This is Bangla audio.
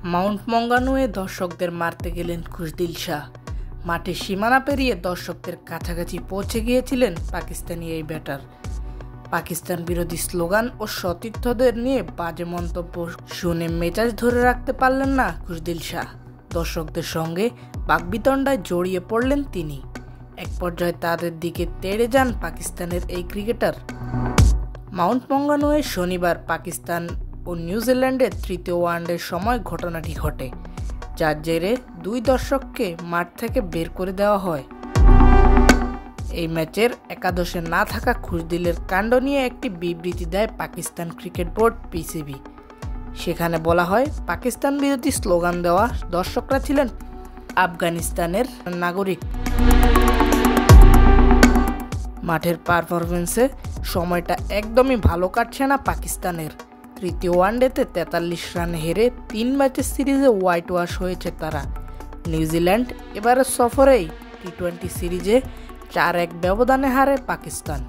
মাউন্ট মঙ্গানুয়ে দর্শকদের মারতে গেলেন খুশদিল শাহ। মাঠের সীমানা পেরিয়ে দর্শকদের কাছাকাছি পৌঁছে গিয়েছিলেন পাকিস্তানি এই ব্যাটার। পাকিস্তান বিরোধী স্লোগান ও সতীর্থদের নিয়ে বাজে মন্তব্য শুনে মেজাজ ধরে রাখতে পারলেন না খুশদিল শাহ। দর্শকদের সঙ্গে বাকবিতণ্ডায় জড়িয়ে পড়লেন তিনি। এক পর্যায়ে তাদের দিকে তেড়ে যান পাকিস্তানের এই ক্রিকেটার। মাউন্ট মঙ্গানুয়ে শনিবার পাকিস্তান ও নিউজিল্যান্ডের তৃতীয় ওয়ানডের সময় ঘটনাটি ঘটে, যার জেরে দুই দর্শককে মাঠ থেকে বের করে দেওয়া হয়। এই ম্যাচের একাদশে না থাকা খুশদিলের কাণ্ড নিয়ে একটি বিবৃতি দেয় পাকিস্তান ক্রিকেট বোর্ড পিসিবি। সেখানে বলা হয়, পাকিস্তান বিরোধী স্লোগান দেওয়া দর্শকরা ছিলেন আফগানিস্তানের নাগরিক। মাঠের পারফরমেন্সে সময়টা একদমই ভালো কাটছে না পাকিস্তানের। তৃতীয় ওয়ানডেতে 43 রানে হেরে 3 ম্যাচের সিরিজে হোয়াইট ওয়াশ হয়েছে তারা। নিউজিল্যান্ড এবারের সফরেই টি-20 সিরিজে 4-1 ব্যবধানে হারে পাকিস্তান।